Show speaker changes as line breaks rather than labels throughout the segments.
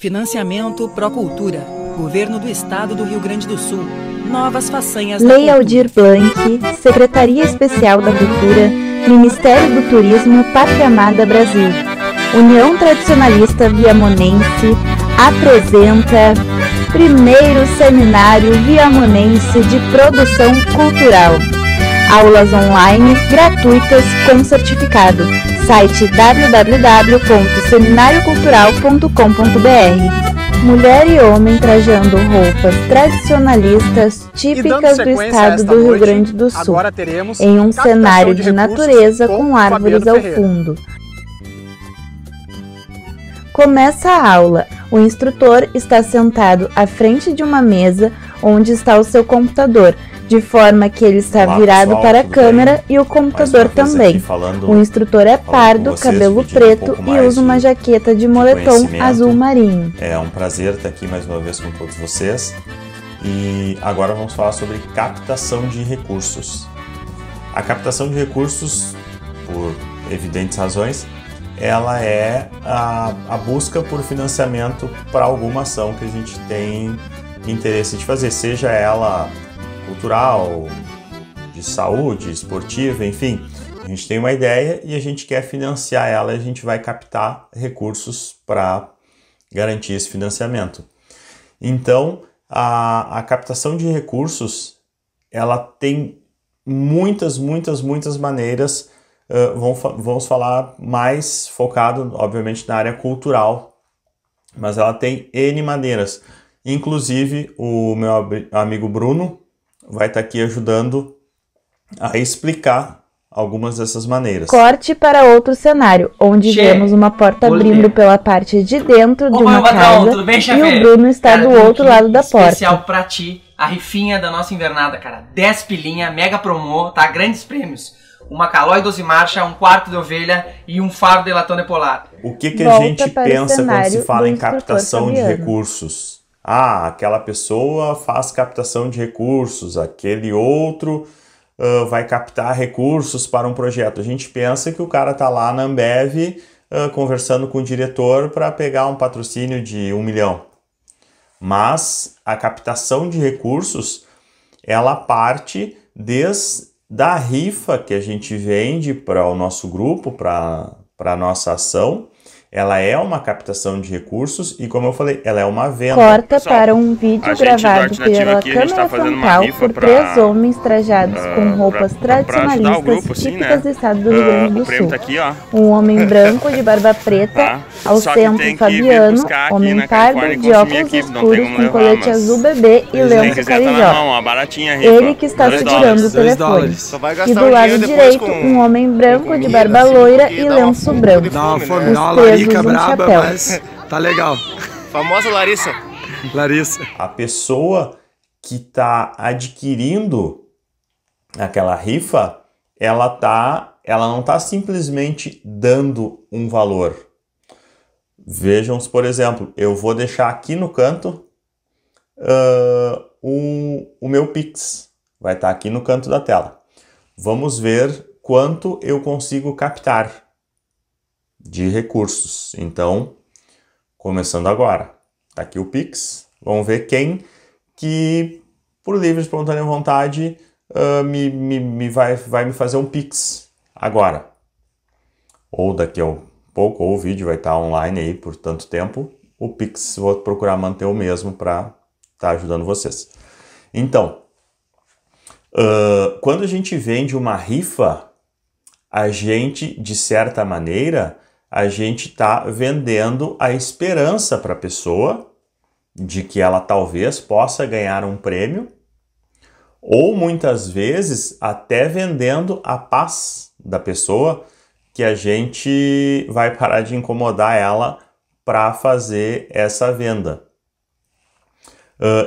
Financiamento Procultura. Governo do Estado do Rio Grande do Sul. Novas façanhas
Lei Aldir Blanc, Secretaria Especial da Cultura, Ministério do Turismo, Pátria Amada Brasil. União Tradicionalista Viamonense apresenta primeiro Seminário Viamonense de Produção Cultural. Aulas online gratuitas com certificado. Site www.seminariocultural.com.br. Mulher e homem trajando roupas tradicionalistas típicas do estado do Rio Grande do Sul, em um cenário de natureza com árvores ao fundo. Começa a aula. O instrutor está sentado à frente de uma mesa onde está o seu computador, de forma que ele está virado pessoal, para a câmera bem? E o computador também. O instrutor é pardo, cabelo preto e usa uma jaqueta de moletom azul marinho.
É um prazer estar aqui mais uma vez com todos vocês. E agora vamos falar sobre captação de recursos. A captação de recursos, por evidentes razões, ela é a busca por financiamento para alguma ação que a gente tem interesse de fazer, seja ela cultural, de saúde, esportiva, enfim. A gente tem uma ideia e a gente quer financiar ela e a gente vai captar recursos para garantir esse financiamento. Então, a captação de recursos, ela tem muitas maneiras. Vamos falar mais focado, obviamente, na área cultural, mas ela tem N maneiras. Inclusive, o meu amigo Bruno vai estar aqui ajudando a explicar algumas dessas maneiras.
Corte para outro cenário, onde vemos uma porta abrindo pela parte de dentro de uma casa bem, e o Bruno está do outro lado da porta.
Especial pra ti, a rifinha da nossa invernada, cara. 10 pilinha, mega promo, tá? Grandes prêmios. Uma Caloi 12 marcha, um quarto de ovelha e um faro de latão de polar.
O que a gente pensa quando se fala em captação de recursos? Ah, aquela pessoa faz captação de recursos, aquele outro vai captar recursos para um projeto. A gente pensa que o cara está lá na Ambev conversando com o diretor para pegar um patrocínio de 1 milhão. Mas a captação de recursos, ela parte da rifa que a gente vende para o nosso grupo, para a nossa ação. Ela é uma captação de recursos e, como eu falei, ela é uma venda.
Corta para um vídeo gravado pela câmera frontal por 3 homens trajados com roupas tradicionalistas típicas do estado do Rio Grande do Sul. Um homem branco de barba preta, ao centro Fabiano, homem pardo de óculos escuros com colete azul bebê e lenço carijó. Ele que está segurando o telefone. E do lado direito, um homem branco de barba loira e lenço branco.
Rica, braba, mas tá legal.
Famosa Larissa.
A pessoa que está adquirindo aquela rifa, ela não está simplesmente dando um valor. Vejam, por exemplo, eu vou deixar aqui no canto o meu Pix. Vai estar aqui no canto da tela. Vamos ver quanto eu consigo captar de recursos. Então, começando agora. Tá aqui o Pix. Vamos ver quem que, por livre e espontânea vontade, vai me fazer um Pix agora. Ou daqui a pouco, ou o vídeo vai estar online aí por tanto tempo. O Pix vou procurar manter o mesmo para estar ajudando vocês. Então, quando a gente vende uma rifa, a gente, de certa maneira, a gente está vendendo a esperança para a pessoa de que ela talvez possa ganhar um prêmio, ou muitas vezes até vendendo a paz da pessoa, que a gente vai parar de incomodar ela para fazer essa venda.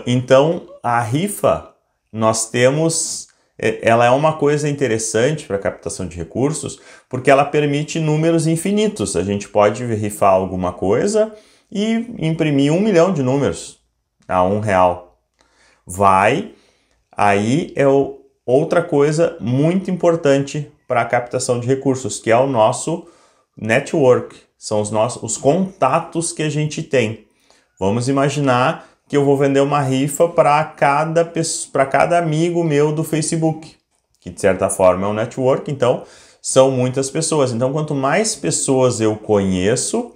Então, a rifa, nós temos... Ela é uma coisa interessante para captação de recursos, porque ela permite números infinitos. A gente pode rifar alguma coisa e imprimir 1 milhão de números a R$1. Aí é outra coisa muito importante para a captação de recursos, que é o nosso network. São os contatos que a gente tem. Vamos imaginar que eu vou vender uma rifa para cada amigo meu do Facebook, que de certa forma é um network, então são muitas pessoas. Então, quanto mais pessoas eu conheço,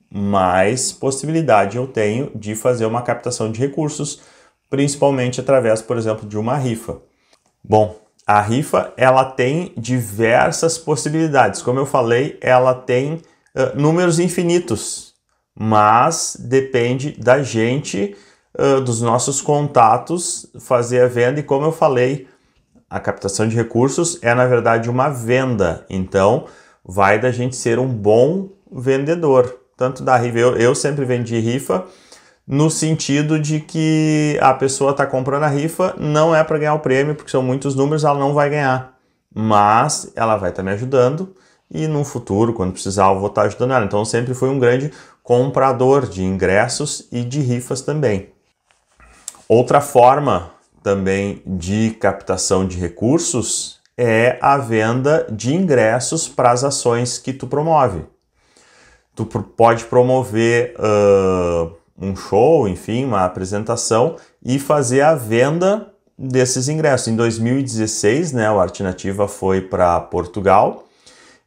mais possibilidade eu tenho de fazer uma captação de recursos, principalmente através, por exemplo, de uma rifa. Bom, a rifa ela tem diversas possibilidades. Como eu falei, ela tem números infinitos, mas depende da gente, dos nossos contatos, fazer a venda. E como eu falei, a captação de recursos é, na verdade, uma venda. Então, vai da gente ser um bom vendedor. Tanto da rifa, eu sempre vendi rifa no sentido de que a pessoa está comprando a rifa, não é para ganhar o prêmio, porque são muitos números, ela não vai ganhar. Mas ela vai estar me ajudando e no futuro, quando precisar, eu vou estar ajudando ela. Então, eu sempre fui um grande comprador de ingressos e de rifas também. Outra forma também de captação de recursos é a venda de ingressos para as ações que tu promove. Tu pode promover um show, enfim, uma apresentação e fazer a venda desses ingressos. Em 2016, né, o Arte Nativa foi para Portugal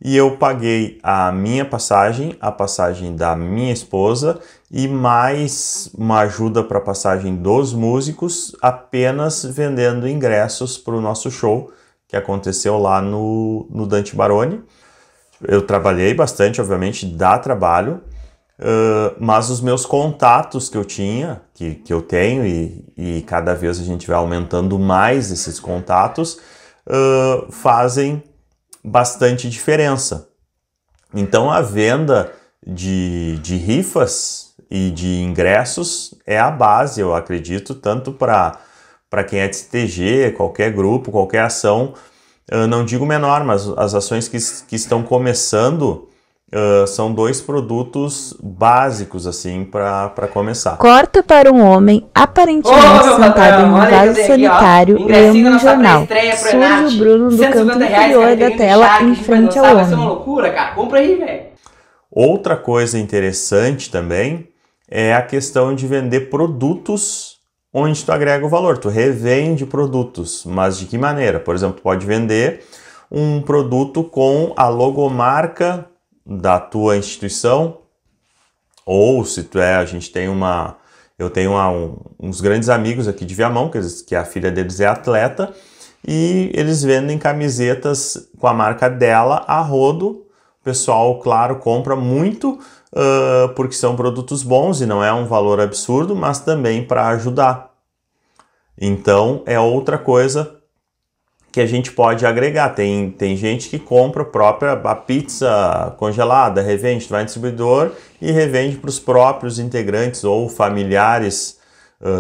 e eu paguei a minha passagem, a passagem da minha esposa e mais uma ajuda para a passagem dos músicos, apenas vendendo ingressos para o nosso show que aconteceu lá no Dante Baroni. Eu trabalhei bastante, obviamente, dá trabalho, mas os meus contatos que eu tinha, que eu tenho, e cada vez a gente vai aumentando mais esses contatos, fazem bastante diferença. Então a venda de rifas e de ingressos é a base, eu acredito, tanto para quem é de CTG, qualquer grupo, qualquer ação. Não digo menor, mas as ações que estão começando são 2 produtos básicos assim para começar.
Corta para um homem aparentemente sentado em um vaso solitário lendo um jornal. Surge o Bruno do canto inferior da tela em frente ao homem. Vai ser uma loucura, cara. Compra aí, velho.
Outra coisa interessante também é a questão de vender produtos onde tu agrega o valor. Tu revende produtos, mas de que maneira? Por exemplo, tu pode vender um produto com a logomarca da tua instituição, ou se tu eu tenho uns grandes amigos aqui de Viamão, que a filha deles é atleta, e eles vendem camisetas com a marca dela a rodo. O pessoal, claro, compra muito, porque são produtos bons e não é um valor absurdo, mas também para ajudar. Então, é outra coisa que a gente pode agregar. Tem gente que compra a pizza congelada, revende, vai no distribuidor e revende para os próprios integrantes ou familiares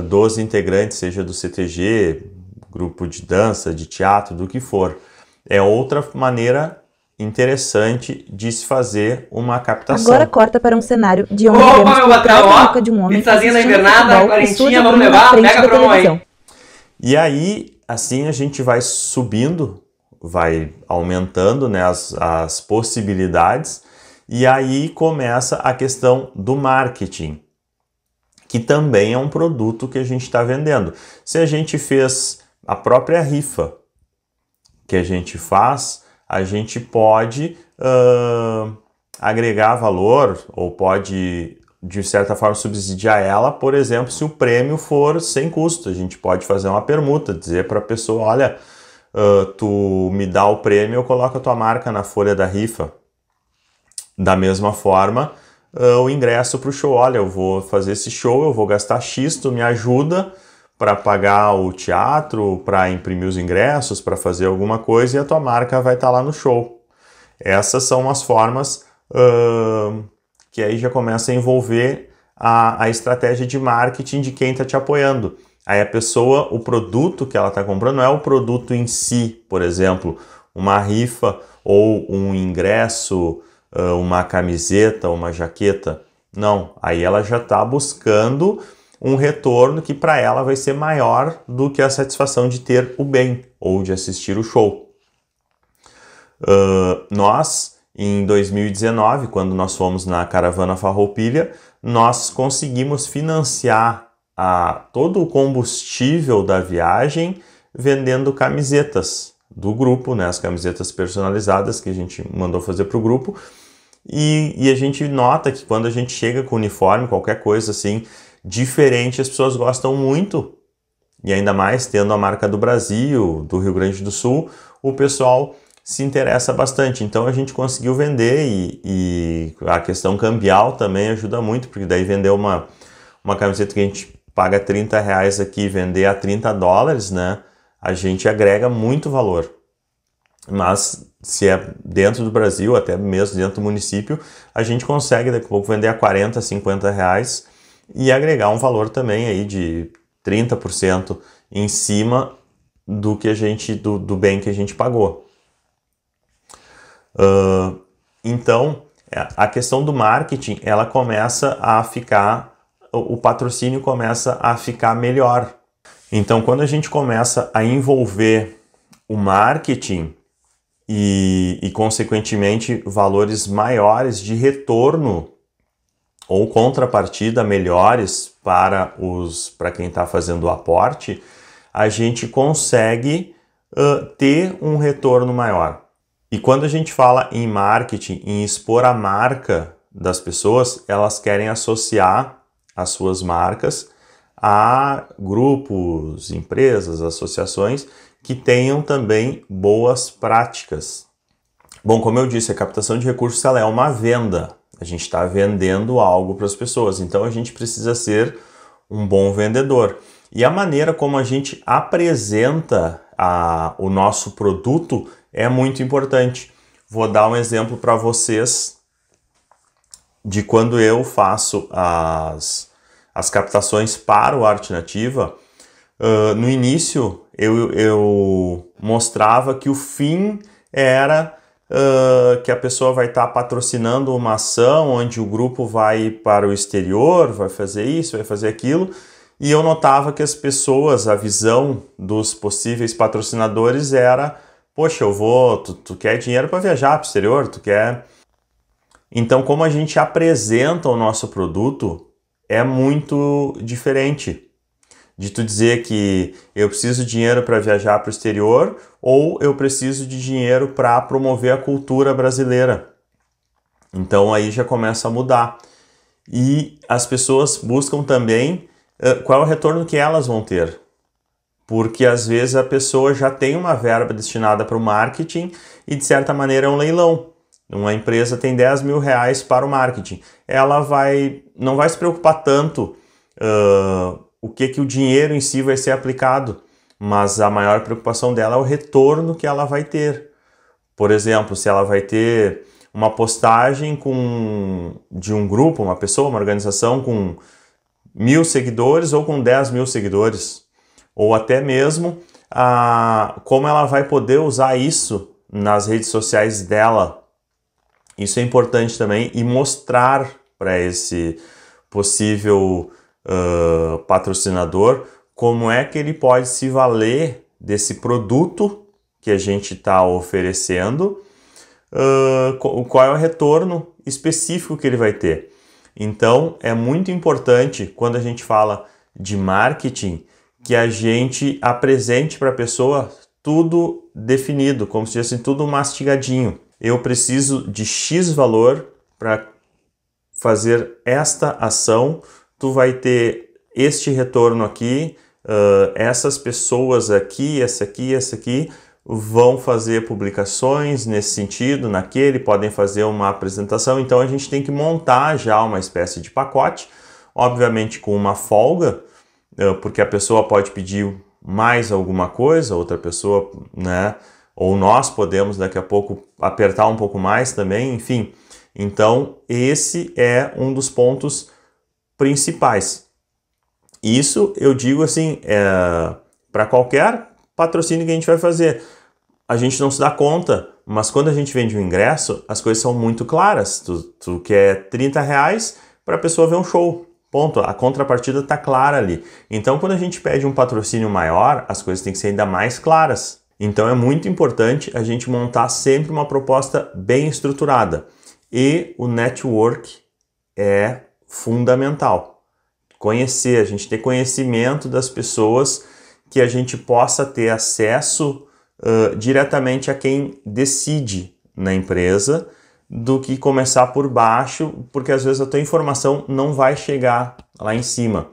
dos integrantes, seja do CTG, grupo de dança, de teatro, do que for. É outra maneira interessante de se fazer uma captação.
Agora corta para um cenário de onde vemos por trás da nuca de um homem
assistindo futebol e surge o Bruno na frente da televisão.
E aí, assim a gente vai subindo, vai aumentando, né, as possibilidades, e aí começa a questão do marketing, que também é um produto que a gente está vendendo. Se a gente fez a própria rifa que a gente faz, a gente pode agregar valor ou pode, de certa forma, subsidiar ela. Por exemplo, se o prêmio for sem custo, a gente pode fazer uma permuta, dizer para a pessoa, olha, tu me dá o prêmio, eu coloco a tua marca na folha da rifa. Da mesma forma, o ingresso para o show, olha, eu vou fazer esse show, eu vou gastar X, tu me ajuda para pagar o teatro, para imprimir os ingressos, para fazer alguma coisa, e a tua marca vai estar lá no show. Essas são as formas que aí já começa a envolver a estratégia de marketing de quem está te apoiando. Aí a pessoa, o produto que ela está comprando não é o produto em si, por exemplo, uma rifa ou um ingresso, uma camiseta, uma jaqueta. Não, aí ela já está buscando um retorno que para ela vai ser maior do que a satisfação de ter o bem ou de assistir o show. Nós em 2019, quando nós fomos na Caravana Farroupilha, nós conseguimos financiar todo o combustível da viagem vendendo camisetas do grupo, né? As camisetas personalizadas que a gente mandou fazer para o grupo. E a gente nota que quando a gente chega com uniforme, qualquer coisa assim diferente, as pessoas gostam muito. E ainda mais tendo a marca do Brasil, do Rio Grande do Sul, o pessoal se interessa bastante. Então a gente conseguiu vender e a questão cambial também ajuda muito, porque daí vender uma camiseta que a gente paga R$30 aqui e vender a $30, né? A gente agrega muito valor. Mas se é dentro do Brasil, até mesmo dentro do município, a gente consegue daqui a pouco vender a R$40, R$50 e agregar um valor também aí de 30% em cima do que do bem que a gente pagou. Então, a questão do marketing, ela começa a ficar, o patrocínio começa a ficar melhor. Então, quando a gente começa a envolver o marketing e consequentemente, valores maiores de retorno ou contrapartida melhores para quem está fazendo o aporte, a gente consegue ter um retorno maior. E quando a gente fala em marketing, em expor a marca das pessoas, elas querem associar as suas marcas a grupos, empresas, associações que tenham também boas práticas. Bom, como eu disse, a captação de recursos ela é uma venda. A gente está vendendo algo para as pessoas, então a gente precisa ser um bom vendedor. E a maneira como a gente apresenta o nosso produto é muito importante. Vou dar um exemplo para vocês de quando eu faço as captações para o Arte Nativa. No início eu mostrava que o fim era que a pessoa vai estar patrocinando uma ação onde o grupo vai para o exterior, vai fazer isso, vai fazer aquilo, e eu notava que as pessoas, a visão dos possíveis patrocinadores era: poxa, tu quer dinheiro para viajar para o exterior, tu quer... Então, como a gente apresenta o nosso produto, é muito diferente de tu dizer que eu preciso de dinheiro para viajar para o exterior ou eu preciso de dinheiro para promover a cultura brasileira. Então aí já começa a mudar. E as pessoas buscam também qual é o retorno que elas vão ter. Porque às vezes a pessoa já tem uma verba destinada para o marketing e de certa maneira é um leilão. Uma empresa tem R$10 mil para o marketing. Ela não vai se preocupar tanto o que o dinheiro em si vai ser aplicado, mas a maior preocupação dela é o retorno que ela vai ter. Por exemplo, se ela vai ter uma postagem de um grupo, uma pessoa, uma organização com 1.000 seguidores ou com 10 mil seguidores, ou até mesmo como ela vai poder usar isso nas redes sociais dela. Isso é importante também, e mostrar para esse possível patrocinador como é que ele pode se valer desse produto que a gente está oferecendo, qual é o retorno específico que ele vai ter. Então é muito importante, quando a gente fala de marketing, que a gente apresente para a pessoa tudo definido, como se fosse tudo mastigadinho. Eu preciso de X valor para fazer esta ação, tu vai ter este retorno aqui, essas pessoas aqui, essa aqui, vão fazer publicações nesse sentido, naquele, podem fazer uma apresentação. Então a gente tem que montar já uma espécie de pacote, obviamente com uma folga, porque a pessoa pode pedir mais alguma coisa, outra pessoa, né? Ou nós podemos daqui a pouco apertar um pouco mais também, enfim. Então esse é um dos pontos principais. Isso eu digo assim, para qualquer patrocínio que a gente vai fazer. A gente não se dá conta, mas quando a gente vende um ingresso, as coisas são muito claras. Tu quer R$30 para a pessoa ver um show. Ponto. A contrapartida está clara ali. Então, quando a gente pede um patrocínio maior, as coisas têm que ser ainda mais claras. Então é muito importante a gente montar sempre uma proposta bem estruturada. E o network é fundamental. Conhecer, a gente ter conhecimento das pessoas, que a gente possa ter acesso diretamente a quem decide na empresa, do que começar por baixo, porque às vezes a tua informação não vai chegar lá em cima.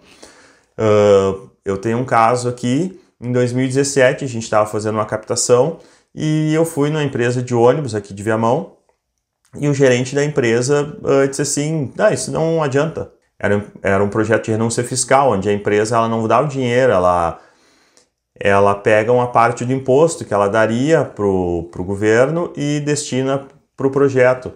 Eu tenho um caso aqui, em 2017 a gente estava fazendo uma captação e eu fui numa empresa de ônibus aqui de Viamão e o gerente da empresa disse assim, isso não adianta. Era um projeto de renúncia fiscal, onde a empresa ela não dá o dinheiro, ela pega uma parte do imposto que ela daria para o governo e destina para o projeto.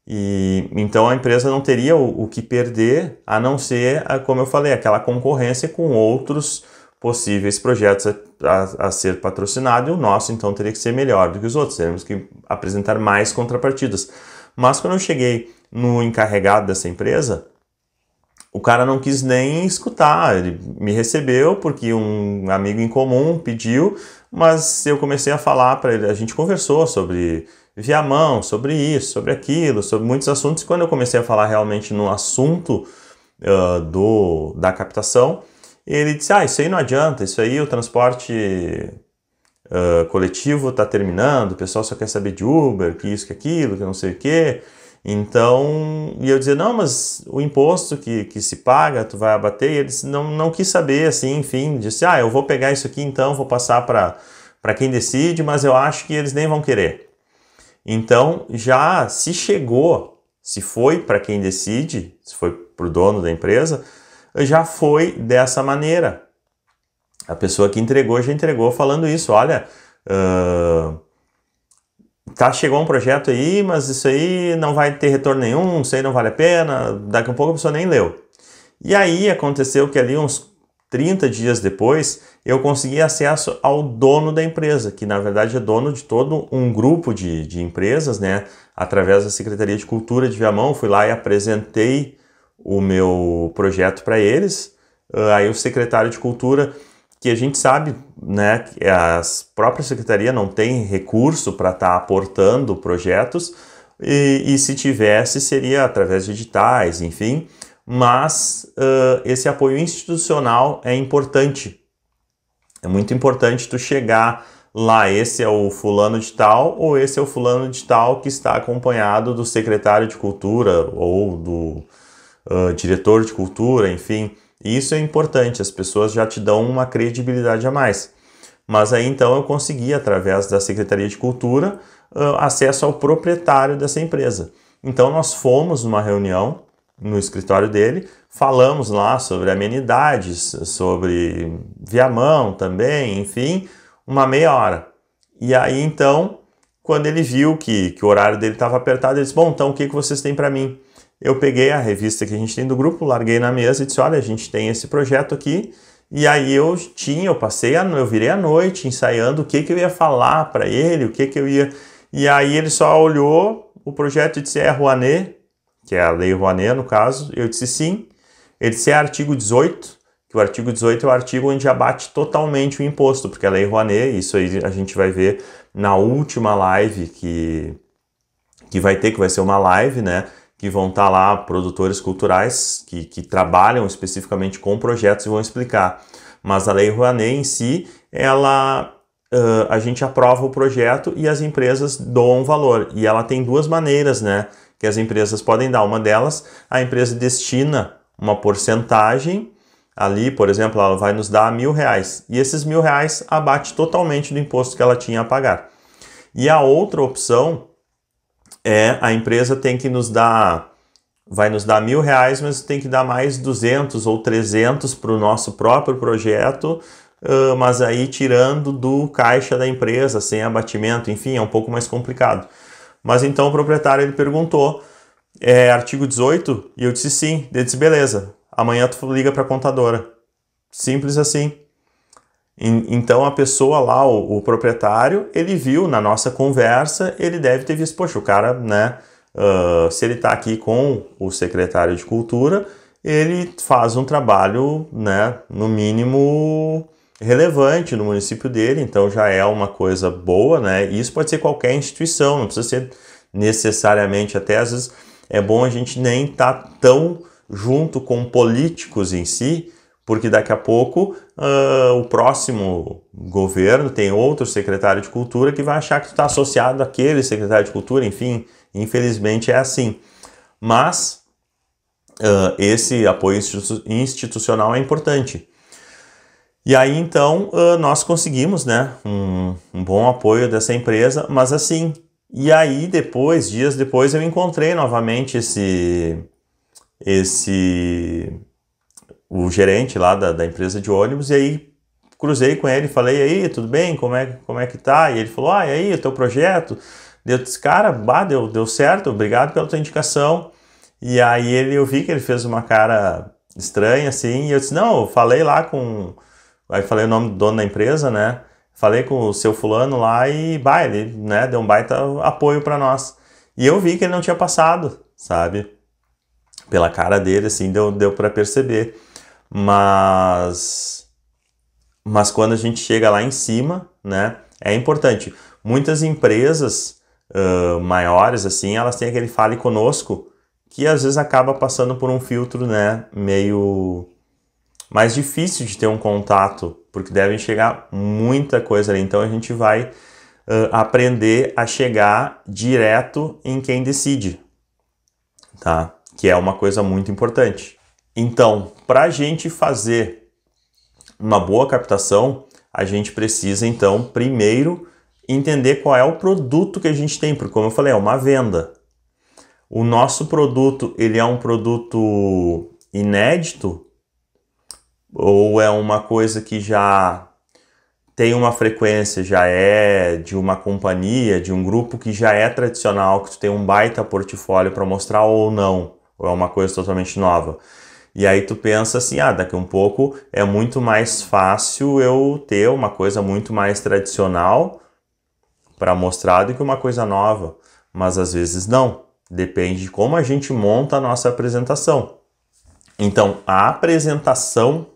E então a empresa não teria o que perder, a não ser, como eu falei, aquela concorrência com outros possíveis projetos a ser patrocinado, e o nosso então teria que ser melhor do que os outros, teríamos que apresentar mais contrapartidas. Mas quando eu cheguei no encarregado dessa empresa, o cara não quis nem escutar, ele me recebeu porque um amigo em comum pediu, mas eu comecei a falar para ele, a gente conversou sobre Viamão, sobre isso, sobre aquilo, sobre muitos assuntos, e quando eu comecei a falar realmente no assunto da captação, ele disse, isso aí não adianta, isso aí o transporte coletivo está terminando, o pessoal só quer saber de Uber, que isso, que aquilo, que não sei o quê. Então, e eu dizia, não, mas o imposto que se paga, tu vai abater, e eles não quis saber, assim, enfim, disse, eu vou pegar isso aqui então, vou passar para quem decide, mas eu acho que eles nem vão querer. Então, já se foi para quem decide, se foi para o dono da empresa, já foi dessa maneira. A pessoa que entregou já entregou falando isso, olha, chegou um projeto aí, mas isso aí não vai ter retorno nenhum, isso aí não vale a pena, daqui a pouco a pessoa nem leu. E aí aconteceu que ali uns 30 dias depois, eu consegui acesso ao dono da empresa, que na verdade é dono de todo um grupo de empresas, né? Através da Secretaria de Cultura de Viamão, fui lá e apresentei o meu projeto para eles. Aí o secretário de Cultura, que a gente sabe, né, que a própria secretaria não tem recurso para estar aportando projetos, e se tivesse seria através de editais, enfim, mas esse apoio institucional é importante. É muito importante tu chegar lá, esse é o fulano de tal, ou esse é o fulano de tal que está acompanhado do secretário de Cultura ou do diretor de Cultura, enfim. Isso é importante, as pessoas já te dão uma credibilidade a mais. Mas aí então eu consegui, através da Secretaria de Cultura, acesso ao proprietário dessa empresa. Então nós fomos numa reunião no escritório dele, falamos lá sobre amenidades, sobre Viamão também, enfim, uma meia hora. E aí então, quando ele viu que o horário dele estava apertado, ele disse, bom, então o que vocês têm para mim? Eu peguei a revista que a gente tem do grupo, larguei na mesa e disse, olha, a gente tem esse projeto aqui. E aí eu virei a noite ensaiando o que eu ia falar para ele, o que eu ia... E aí ele só olhou o projeto e disse, é Rouanet, que é a Lei Rouanet no caso. Eu disse sim. Ele disse, é artigo 18, que o artigo 18 é o artigo onde abate totalmente o imposto, porque a Lei Rouanet, isso aí a gente vai ver na última live que vai ser uma live, né? Que vão estar lá produtores culturais que trabalham especificamente com projetos e vão explicar. Mas a Lei Rouanet em si, a gente aprova o projeto e as empresas doam valor. E ela tem duas maneiras, né, que as empresas podem dar. Uma delas, a empresa destina uma porcentagem, ali, por exemplo, ela vai nos dar R$1.000. E esses R$1.000 abate totalmente do imposto que ela tinha a pagar. E a outra opção a empresa tem que vai nos dar R$1.000, mas tem que dar mais 200 ou 300 para o nosso próprio projeto, mas aí tirando do caixa da empresa, sem abatimento, enfim, é um pouco mais complicado. Mas então o proprietário ele perguntou, artigo 18? E eu disse sim. Ele disse, beleza, amanhã tu liga para a contadora. Simples assim. Então a pessoa lá, o proprietário, ele viu na nossa conversa, ele deve ter visto, poxa, o cara, né, se ele está aqui com o secretário de Cultura, ele faz um trabalho, né, no mínimo, relevante no município dele, então já é uma coisa boa, né? E isso pode ser qualquer instituição, não precisa ser necessariamente, até às vezes é bom a gente nem estar tão junto com políticos em si, porque daqui a pouco o próximo governo tem outro secretário de cultura que vai achar que tu está associado àquele secretário de cultura, enfim, infelizmente é assim. Mas esse apoio institucional é importante. E aí então nós conseguimos, né, um bom apoio dessa empresa, mas assim, e aí depois, dias depois, eu encontrei novamente o gerente lá da empresa de ônibus, e aí cruzei com ele, falei, e aí, tudo bem? Como é que tá? E ele falou, e aí, o teu projeto? Eu disse, cara, deu certo, obrigado pela tua indicação. E aí eu vi que ele fez uma cara estranha, assim, e eu disse, não, eu falei lá com... Aí falei o nome do dono da empresa, né? Falei com o seu fulano lá e, ele, né, deu um baita apoio para nós. E eu vi que ele não tinha passado, sabe? Pela cara dele, assim, deu para perceber. Mas quando a gente chega lá em cima, né, é importante. Muitas empresas maiores, assim, elas têm aquele fale conosco, que às vezes acaba passando por um filtro, né, meio mais difícil de ter um contato, porque devem chegar muita coisa ali. Então a gente vai aprender a chegar direto em quem decide, tá? Que é uma coisa muito importante. Então, para a gente fazer uma boa captação, a gente precisa, então, primeiro entender qual é o produto que a gente tem, porque, como eu falei, é uma venda. O nosso produto, ele é um produto inédito ou é uma coisa que já tem uma frequência, já é de uma companhia, de um grupo que já é tradicional, que tu tem um baita portfólio para mostrar ou não, ou é uma coisa totalmente nova. E aí tu pensa assim, daqui a um pouco é muito mais fácil eu ter uma coisa muito mais tradicional para mostrar do que uma coisa nova. Mas às vezes não. Depende de como a gente monta a nossa apresentação. Então, a apresentação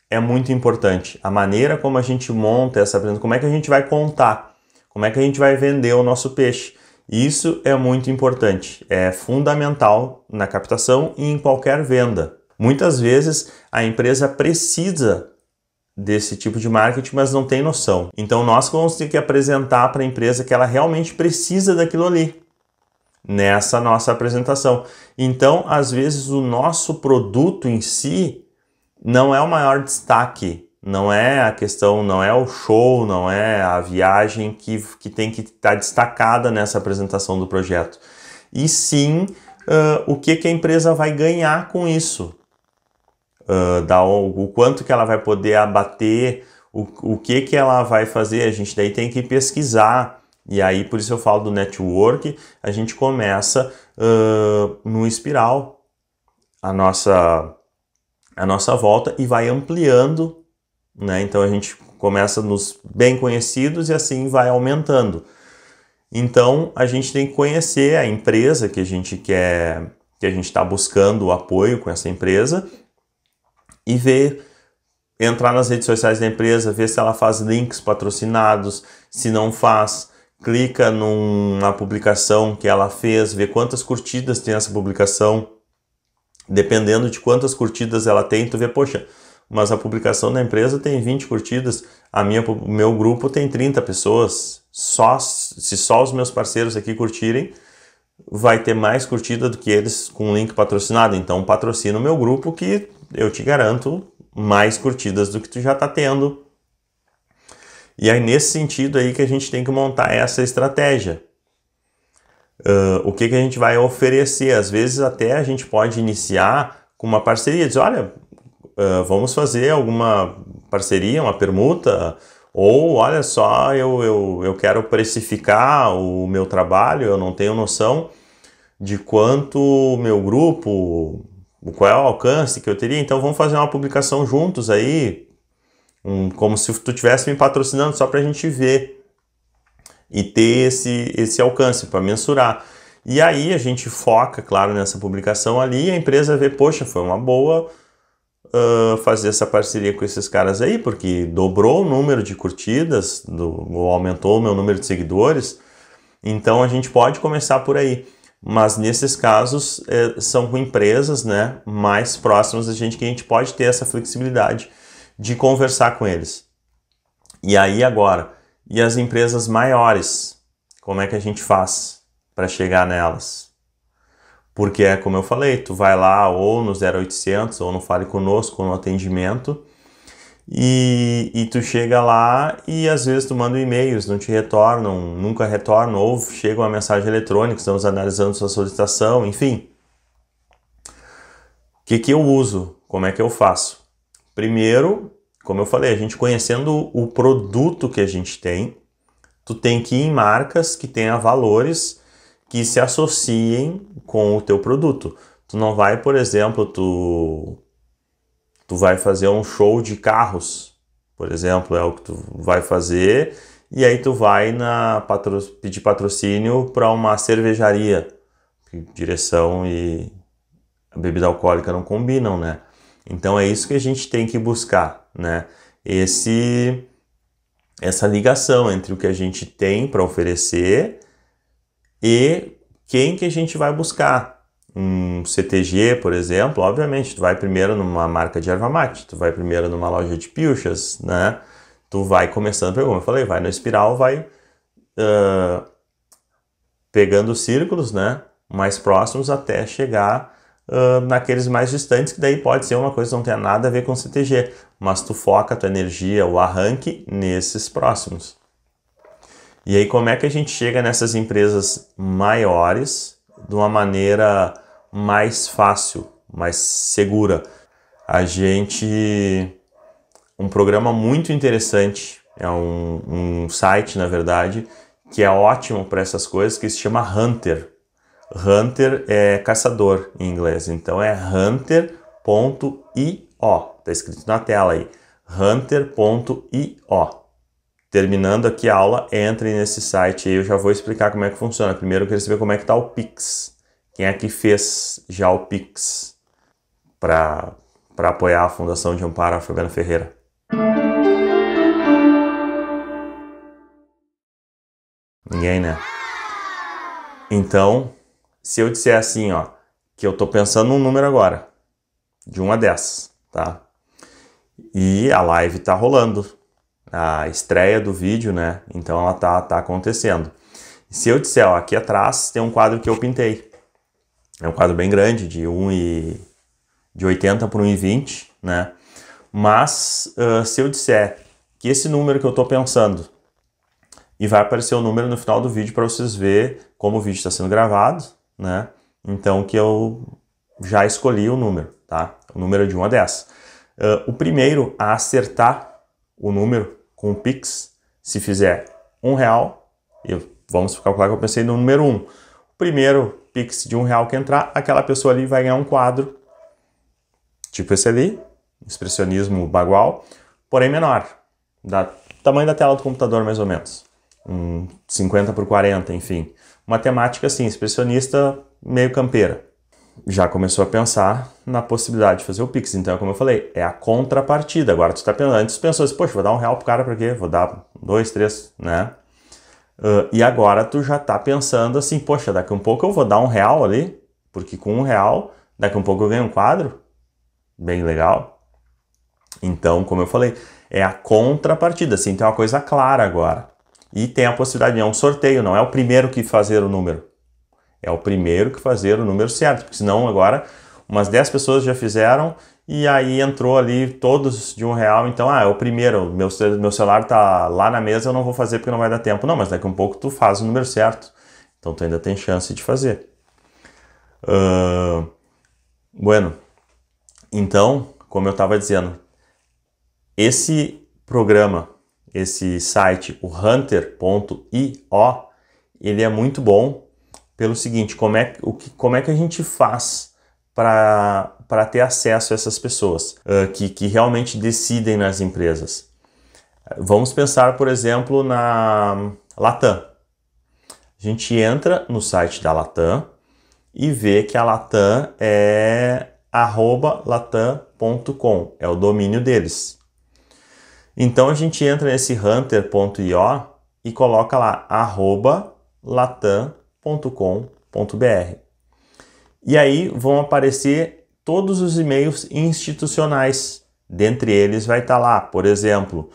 é muito importante. A maneira como a gente monta essa apresentação, como é que a gente vai contar, como é que a gente vai vender o nosso peixe. Isso é muito importante. É fundamental na captação e em qualquer venda. Muitas vezes a empresa precisa desse tipo de marketing, mas não tem noção. Então nós vamos ter que apresentar para a empresa que ela realmente precisa daquilo ali, nessa nossa apresentação. Então, às vezes, o nosso produto em si não é o maior destaque, não é a questão, não é o show, não é a viagem que tem que estar destacada nessa apresentação do projeto. E sim, o que a empresa vai ganhar com isso. O quanto que ela vai poder abater, o que ela vai fazer, a gente daí tem que pesquisar, e aí por isso eu falo do network, a gente começa no espiral a nossa volta e vai ampliando, né? Então a gente começa nos bem conhecidos e assim vai aumentando. Então a gente tem que conhecer a empresa que a gente quer, que a gente está buscando o apoio com essa empresa, e ver, entrar nas redes sociais da empresa, ver se ela faz links patrocinados, se não faz, clica na publicação que ela fez, ver quantas curtidas tem essa publicação. Dependendo de quantas curtidas ela tem, tu vê, poxa, mas a publicação da empresa tem 20 curtidas, o meu grupo tem 30 pessoas, se só os meus parceiros aqui curtirem, vai ter mais curtida do que eles com link patrocinado. Então patrocina o meu grupo que eu te garanto mais curtidas do que tu já está tendo. E aí nesse sentido aí que a gente tem que montar essa estratégia. O que a gente vai oferecer? Às vezes até a gente pode iniciar com uma parceria, dizer, olha, vamos fazer alguma parceria, uma permuta, ou olha só, eu quero precificar o meu trabalho, eu não tenho noção de quanto o meu grupo, qual é o alcance que eu teria, então vamos fazer uma publicação juntos aí, como se tu estivesse me patrocinando só para a gente ver e ter esse alcance para mensurar. E aí a gente foca, claro, nessa publicação ali e a empresa vê, poxa, foi uma boa fazer essa parceria com esses caras aí, porque dobrou o número de curtidas, ou aumentou o meu número de seguidores, então a gente pode começar por aí. Mas nesses casos são com empresas, né, mais próximas da gente, que a gente pode ter essa flexibilidade de conversar com eles. E aí agora, e as empresas maiores, como é que a gente faz para chegar nelas? Porque é como eu falei, tu vai lá ou no 0800 ou no Fale Conosco, ou no atendimento, e tu chega lá e às vezes tu manda e-mails, não te retornam, nunca retornam, ou chega uma mensagem eletrônica, estamos analisando sua solicitação, enfim. O que eu uso? Como é que eu faço? Primeiro, como eu falei, a gente conhecendo o produto que a gente tem, tu tem que ir em marcas que tenham valores que se associem com o teu produto. Tu não vai, por exemplo, tu vai fazer um show de carros, por exemplo, é o que tu vai fazer, e aí tu vai pedir patrocínio para uma cervejaria. Direção e a bebida alcoólica não combinam, né? Então é isso que a gente tem que buscar, né? Essa ligação entre o que a gente tem para oferecer e quem que a gente vai buscar. Um CTG, por exemplo, obviamente, tu vai primeiro numa marca de erva mate, tu vai primeiro numa loja de pilchas, né? Tu vai começando, como eu falei, vai no espiral, vai pegando círculos, né, mais próximos até chegar naqueles mais distantes, que daí pode ser uma coisa que não tenha nada a ver com CTG, mas tu foca a tua energia, o arranque nesses próximos. E aí como é que a gente chega nessas empresas maiores de uma maneira mais fácil, mais segura? Um programa muito interessante, é um site, na verdade, que é ótimo para essas coisas, que se chama Hunter. Hunter é caçador em inglês, então é hunter.io, tá escrito na tela aí, hunter.io. Terminando aqui a aula, entre nesse site aí, eu já vou explicar como é que funciona. Primeiro eu queria saber como é que tá o Pix. Quem é que fez já o Pix para apoiar a Fundação de Amparo a Fabiana Ferreira? Ninguém, né? Então, se eu disser assim, ó, que eu tô pensando num número agora, de 1 a 10, tá? E a live tá rolando. A estreia do vídeo, né? Então ela tá acontecendo. Se eu disser, ó, aqui atrás tem um quadro que eu pintei. É um quadro bem grande, de 80 por 1,20, né? Mas se eu disser que esse número que eu tô pensando, e vai aparecer o número no final do vídeo para vocês verem como o vídeo está sendo gravado, né? Então que eu já escolhi o número, tá? O número de 1 a 10. O primeiro a acertar o número com o Pix, se fizer R$1, vamos calcular que eu pensei no número 1. O primeiro Pix de R$1 que entrar, aquela pessoa ali vai ganhar um quadro, tipo esse ali, expressionismo bagual, porém menor, tamanho da tela do computador mais ou menos, 50 por 40, enfim. Uma temática assim, expressionista meio campeira. Já começou a pensar na possibilidade de fazer o Pix. Então, como eu falei, é a contrapartida. Agora tu tá pensando, antes tu pensou assim, poxa, vou dar R$1 pro cara pra quê? Vou dar 2, 3, né? E agora tu já tá pensando assim, poxa, daqui a um pouco eu vou dar R$1 ali, porque com R$1, daqui a um pouco eu ganho um quadro. Bem legal. Então, como eu falei, é a contrapartida, assim, tem uma coisa clara agora. E tem a possibilidade, é um sorteio, não é o primeiro que fazer o número. É o primeiro que fazer o número certo, porque senão agora umas 10 pessoas já fizeram e aí entrou ali todos de R$1, então, é o primeiro, meu celular tá lá na mesa, eu não vou fazer porque não vai dar tempo. Não, mas daqui a um pouco tu faz o número certo, então tu ainda tem chance de fazer. Bueno, então, como eu estava dizendo, esse programa, esse site, o hunter.io, ele é muito bom pelo seguinte, como é que a gente faz para ter acesso a essas pessoas que realmente decidem nas empresas. Vamos pensar, por exemplo, na Latam. A gente entra no site da Latam e vê que a Latam é @latam.com, é o domínio deles. Então a gente entra nesse hunter.io e coloca lá @latam.com.br. E aí vão aparecer todos os e-mails institucionais. Dentre eles vai estar lá, por exemplo,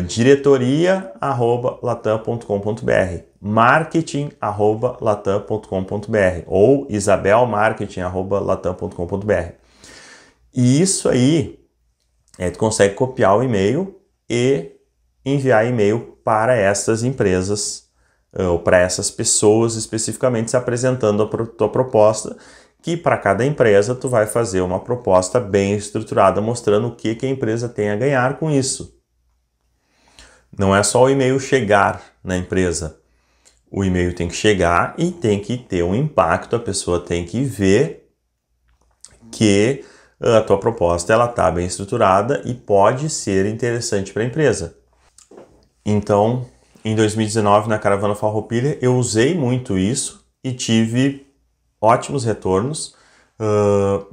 diretoria@latam.com.br, marketing@latam.com.br ou isabelmarketing@latam.com.br. E isso aí, tu consegue copiar o e-mail e enviar e-mail para essas empresas ou para essas pessoas especificamente se apresentando a tua proposta, que para cada empresa tu vai fazer uma proposta bem estruturada mostrando o que a empresa tem a ganhar com isso. Não é só o e-mail chegar na empresa. O e-mail tem que chegar e tem que ter um impacto, a pessoa tem que ver que a tua proposta ela está bem estruturada e pode ser interessante para a empresa. Então, em 2019, na Caravana Farroupilha, eu usei muito isso e tive ótimos retornos.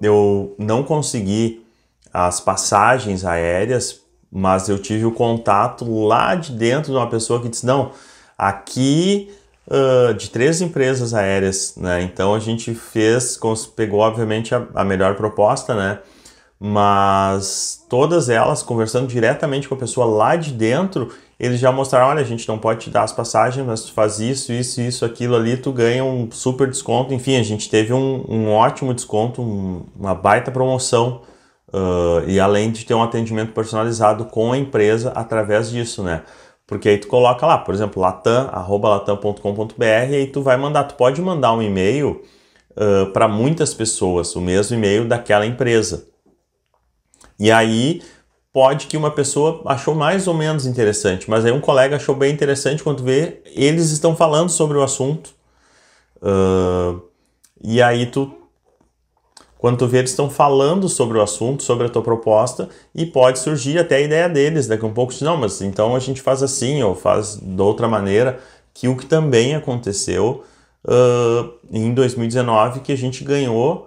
Eu não consegui as passagens aéreas, mas eu tive o contato lá de dentro de uma pessoa que disse, não, aqui de 3 empresas aéreas, né? Então a gente pegou obviamente a melhor proposta, né? Mas todas elas, conversando diretamente com a pessoa lá de dentro, eles já mostraram, olha, a gente não pode te dar as passagens, mas tu faz isso, isso, isso, aquilo ali, tu ganha um super desconto. Enfim, a gente teve um ótimo desconto, uma baita promoção. E além de ter um atendimento personalizado com a empresa através disso, né? Porque aí tu coloca lá, por exemplo, latam@latam.com.br e aí tu pode mandar um e-mail para muitas pessoas, o mesmo e-mail daquela empresa. E aí pode que uma pessoa achou mais ou menos interessante, mas aí um colega achou bem interessante quando vê, eles estão falando sobre o assunto. E aí quando tu vê, eles estão falando sobre o assunto, sobre a tua proposta, e pode surgir até a ideia deles, daqui a um pouco, não, mas então a gente faz assim, ou faz de outra maneira, que o que também aconteceu em 2019, que a gente ganhou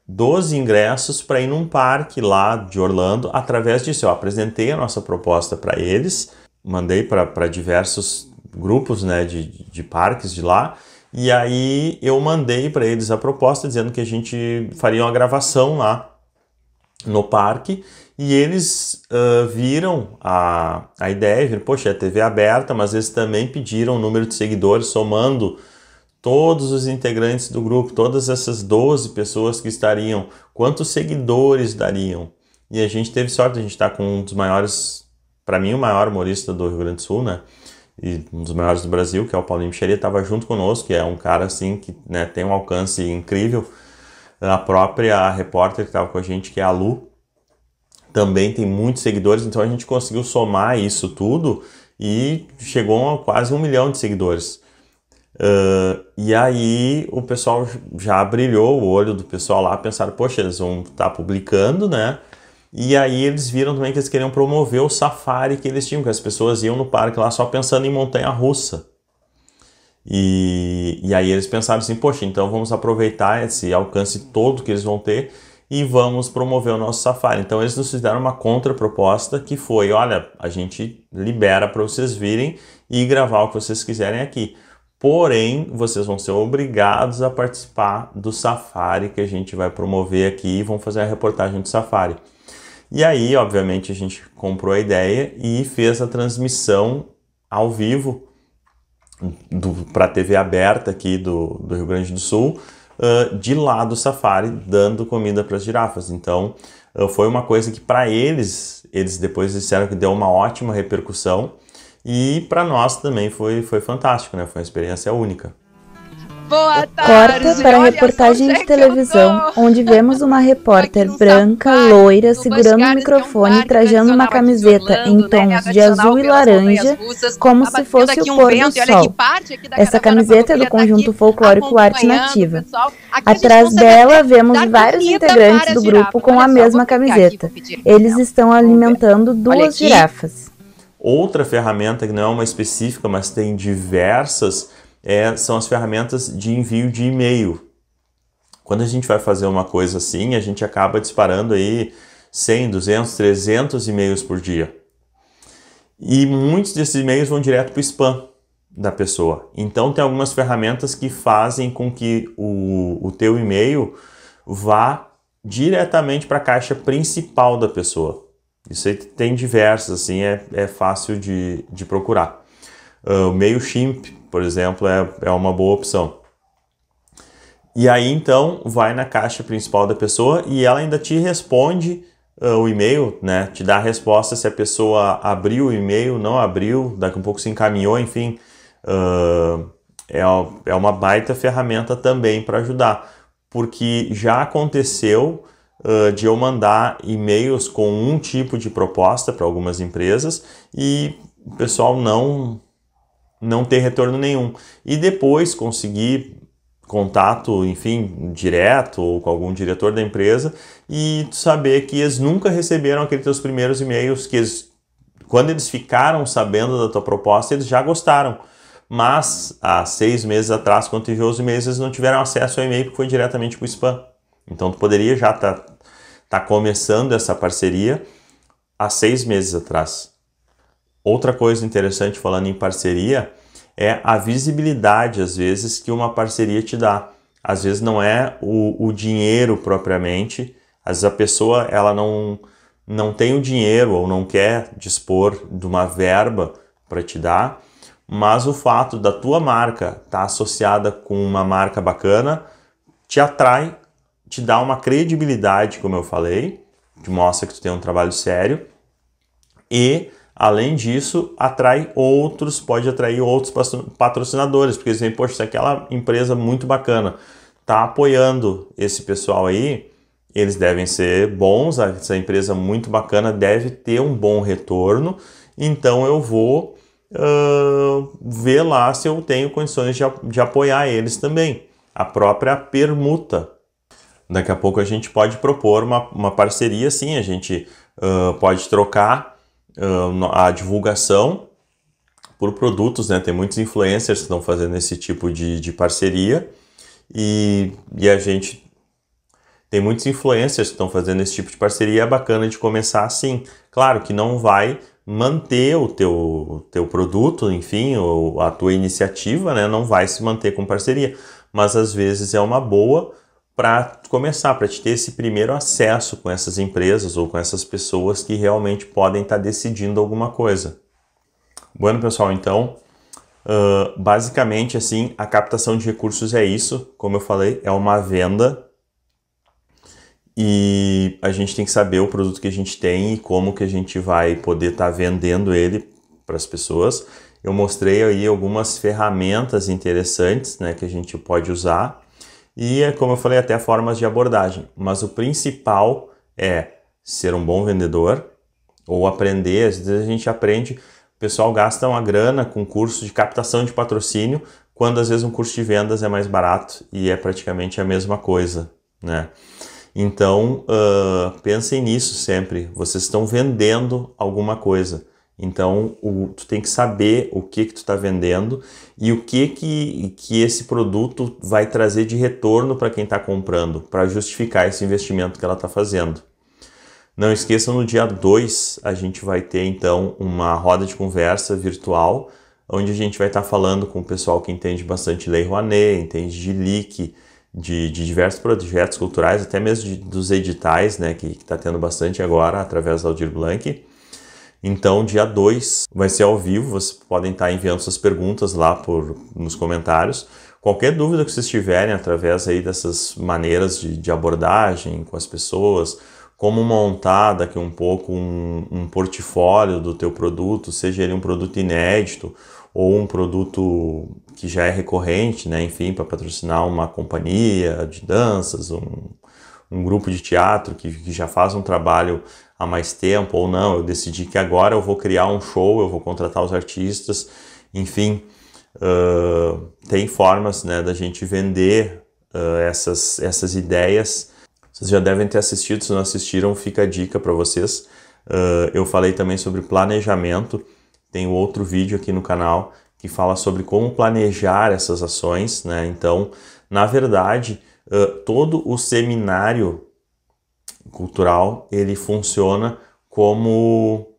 12 ingressos para ir num parque lá de Orlando. Através disso, eu apresentei a nossa proposta para eles, mandei para diversos grupos, né, de parques de lá, e aí eu mandei para eles a proposta dizendo que a gente faria uma gravação lá no parque, e eles viram a ideia, viram, poxa, é TV aberta, mas eles também pediram o número de seguidores, somando todos os integrantes do grupo, todas essas 12 pessoas que estariam, quantos seguidores dariam? E a gente teve sorte, a gente está com um dos maiores, para mim o maior humorista do Rio Grande do Sul, né? E um dos maiores do Brasil, que é o Paulinho Michelia, estava junto conosco, que é um cara assim que, né, tem um alcance incrível. A própria repórter que estava com a gente, que é a Lu, também tem muitos seguidores, então a gente conseguiu somar isso tudo e chegou a quase 1 milhão de seguidores. E aí o pessoal já brilhou o olho do pessoal lá, pensaram, poxa, eles vão estar publicando, né? E aí eles viram também que eles queriam promover o safari que eles tinham, que as pessoas iam no parque lá só pensando em montanha-russa. E aí eles pensaram assim, poxa, então vamos aproveitar esse alcance todo que eles vão ter e vamos promover o nosso safari. Então eles nos fizeram uma contraproposta que foi, olha, a gente libera para vocês virem e gravar o que vocês quiserem aqui. Porém, vocês vão ser obrigados a participar do safari que a gente vai promover aqui e vão fazer a reportagem do safari. E aí, obviamente, a gente comprou a ideia e fez a transmissão ao vivo para a TV aberta aqui do Rio Grande do Sul, de lá do safari, dando comida para as girafas. Então, foi uma coisa que para eles depois disseram que deu uma ótima repercussão. E para nós também foi fantástico, né? Foi uma experiência única.
Boa tarde. Corta para a reportagem de televisão, onde vemos uma repórter branca, loira, segurando um microfone e trajando uma camiseta em tons de azul e laranja, como se fosse o pôr do sol. Essa camiseta é do conjunto folclórico Arte Nativa. Atrás dela, vemos vários integrantes do grupo com a mesma camiseta. Eles estão alimentando 2 girafas.
Outra ferramenta, que não é uma específica, mas tem diversas, são as ferramentas de envio de e-mail. Quando a gente vai fazer uma coisa assim, a gente acaba disparando aí 100, 200, 300 e-mails por dia. E muitos desses e-mails vão direto para o spam da pessoa. Então tem algumas ferramentas que fazem com que o teu e-mail vá diretamente para a caixa principal da pessoa. Isso aí tem diversas, assim, é fácil de procurar. O MailChimp, por exemplo, é uma boa opção. E aí então vai na caixa principal da pessoa e ela ainda te responde o e-mail, né? Te dá a resposta se a pessoa abriu o e-mail, não abriu, daqui a pouco se encaminhou, enfim. É uma baita ferramenta também para ajudar, porque já aconteceu de eu mandar e-mails com um tipo de proposta para algumas empresas e o pessoal não ter retorno nenhum. E depois conseguir contato, enfim, direto ou com algum diretor da empresa e saber que eles nunca receberam aqueles teus primeiros e-mails, que quando eles ficaram sabendo da tua proposta, eles já gostaram. Mas há 6 meses atrás, quando tu enviou os e-mails, eles não tiveram acesso ao e-mail porque foi diretamente para o spam. Então tu poderia já tá começando essa parceria há 6 meses atrás. Outra coisa interessante falando em parceria é a visibilidade, às vezes, que uma parceria te dá. Às vezes não é o dinheiro propriamente, às vezes a pessoa ela não tem o dinheiro ou não quer dispor de uma verba para te dar, mas o fato da tua marca estar associada com uma marca bacana te atrai, te dá uma credibilidade, como eu falei, te mostra que tu tem um trabalho sério e, além disso, pode atrair outros patrocinadores, porque eles veem, poxa, se aquela empresa muito bacana está apoiando esse pessoal aí, eles devem ser bons, essa empresa muito bacana deve ter um bom retorno, então eu vou ver lá se eu tenho condições de apoiar eles também. A própria permuta. Daqui a pouco a gente pode propor uma parceria, sim, a gente pode trocar a divulgação por produtos, né? Tem muitos influencers que estão fazendo esse tipo de parceria e a gente tem muitos influencers que estão fazendo esse tipo de parceria, é bacana de começar assim. Claro que não vai manter o teu produto, enfim, ou a tua iniciativa, né? Não vai se manter com parceria, mas às vezes é uma boa para começar, para te ter esse primeiro acesso com essas empresas ou com essas pessoas que realmente podem estar decidindo alguma coisa. Bueno, pessoal, então, basicamente assim, a captação de recursos é isso, como eu falei, é uma venda e a gente tem que saber o produto que a gente tem e como que a gente vai poder estar vendendo ele para as pessoas. Eu mostrei aí algumas ferramentas interessantes, né, que a gente pode usar. E, como eu falei, até formas de abordagem. Mas o principal é ser um bom vendedor ou aprender. Às vezes a gente aprende, o pessoal gasta uma grana com curso de captação de patrocínio, quando às vezes um curso de vendas é mais barato e é praticamente a mesma coisa, né? Então, pensem nisso sempre. Vocês estão vendendo alguma coisa. Então, tu tem que saber o que tu está vendendo e o que esse produto vai trazer de retorno para quem está comprando, para justificar esse investimento que ela está fazendo. Não esqueçam, no dia 2 a gente vai ter então uma roda de conversa virtual, onde a gente vai estar falando com o pessoal que entende bastante Lei Rouanet, entende de LIC, de diversos projetos culturais, até mesmo dos editais, né, que está tendo bastante agora através da Aldir Blanc. Então, dia 2 vai ser ao vivo, vocês podem estar enviando suas perguntas lá nos comentários. Qualquer dúvida que vocês tiverem através aí dessas maneiras de abordagem com as pessoas, como montar daqui um pouco um portfólio do teu produto, seja ele um produto inédito ou um produto que já é recorrente, né? Enfim, para patrocinar uma companhia de danças, um grupo de teatro que já faz um trabalho há mais tempo, ou não, eu decidi que agora eu vou criar um show, eu vou contratar os artistas, enfim, tem formas, né, da gente vender essas ideias. Vocês já devem ter assistido, se não assistiram, fica a dica para vocês. Eu falei também sobre planejamento, tem outro vídeo aqui no canal que fala sobre como planejar essas ações, né? Então, na verdade, todo o seminário cultural ele funciona como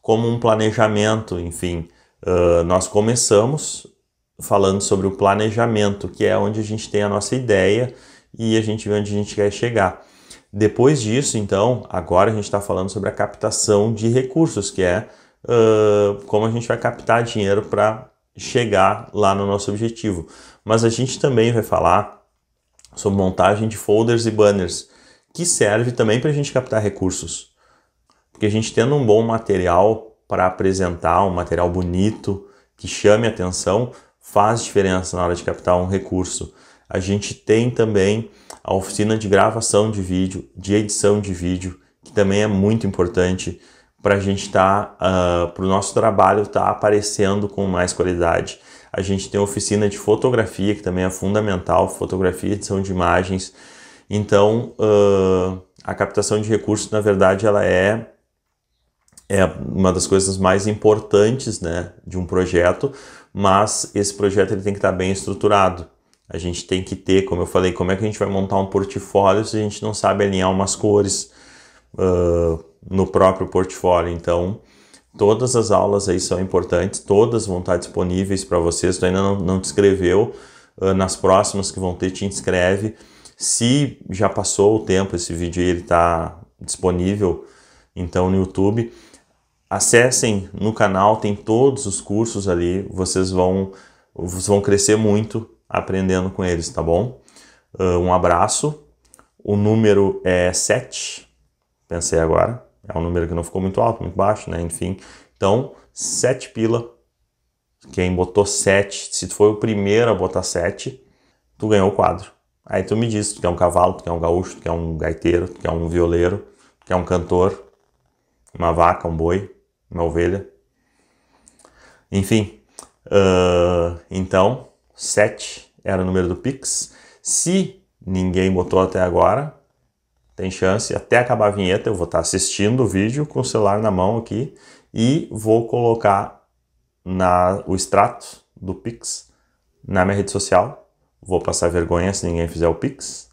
um planejamento, enfim. Nós começamos falando sobre o planejamento, que é onde a gente tem a nossa ideia e a gente vê onde a gente quer chegar. Depois disso, então, agora a gente está falando sobre a captação de recursos, que é como a gente vai captar dinheiro para chegar lá no nosso objetivo. Mas a gente também vai falar sobre montagem de folders e banners, que serve também para a gente captar recursos. Porque a gente tendo um bom material para apresentar, um material bonito, que chame a atenção, faz diferença na hora de captar um recurso. A gente tem também a oficina de gravação de vídeo, de edição de vídeo, que também é muito importante para a gente para o nosso trabalho estar aparecendo com mais qualidade. A gente tem a oficina de fotografia, que também é fundamental, fotografia e edição de imagens. Então, a captação de recursos, na verdade, ela é uma das coisas mais importantes, né, de um projeto, mas esse projeto ele tem que estar bem estruturado. A gente tem que ter, como eu falei, como é que a gente vai montar um portfólio se a gente não sabe alinhar umas cores no próprio portfólio. Então, todas as aulas aí são importantes, todas vão estar disponíveis para vocês. Se tu ainda não te inscreveu, nas próximas que vão ter, te inscreve. Se já passou o tempo, esse vídeo aí ele está disponível, então, no YouTube. Acessem no canal, tem todos os cursos ali, vocês vão crescer muito aprendendo com eles, tá bom? Um abraço, o número é 7, pensei agora, é um número que não ficou muito alto, muito baixo, né? Enfim, então 7 pila, quem botou 7, se tu foi o primeiro a botar 7, tu ganhou o quadro. Aí tu me diz, tu quer um cavalo, tu quer um gaúcho, tu quer um gaiteiro, tu quer um violeiro, tu quer um cantor, uma vaca, um boi, uma ovelha, enfim, então 7 era o número do Pix. Se ninguém botou até agora, tem chance, até acabar a vinheta eu vou estar assistindo o vídeo com o celular na mão aqui e vou colocar o extrato do Pix na minha rede social. Vou passar vergonha se ninguém fizer o Pix,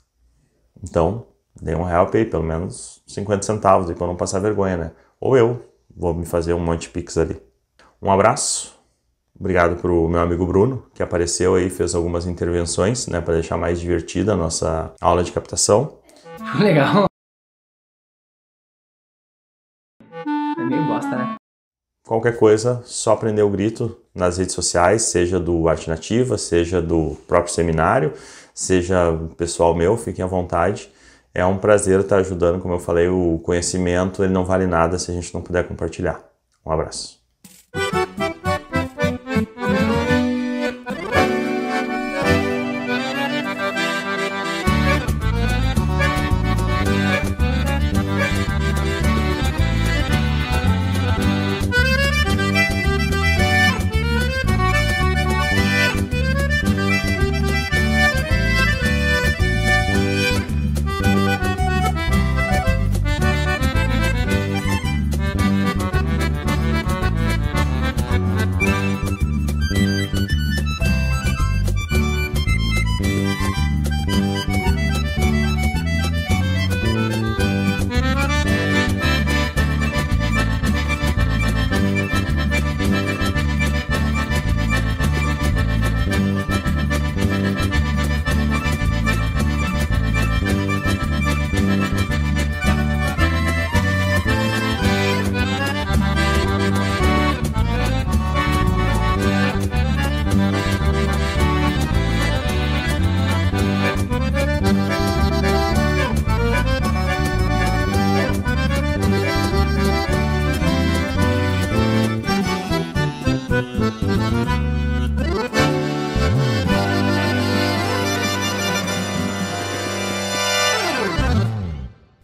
então dê um help aí, pelo menos 50 centavos aí para não passar vergonha, né? Ou eu vou me fazer um monte de Pix ali. Um abraço, obrigado pro meu amigo Bruno, que apareceu aí, fez algumas intervenções, né, para deixar mais divertida a nossa aula de captação.
Legal. É meio bosta, né?
Qualquer coisa, só prender o grito nas redes sociais, seja do Arte Nativa, seja do próprio seminário, seja pessoal meu, fiquem à vontade. É um prazer estar ajudando, como eu falei, o conhecimento ele não vale nada se a gente não puder compartilhar. Um abraço.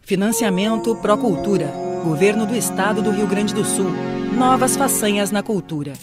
Financiamento Procultura. Governo do Estado do Rio Grande do Sul. Novas façanhas na cultura.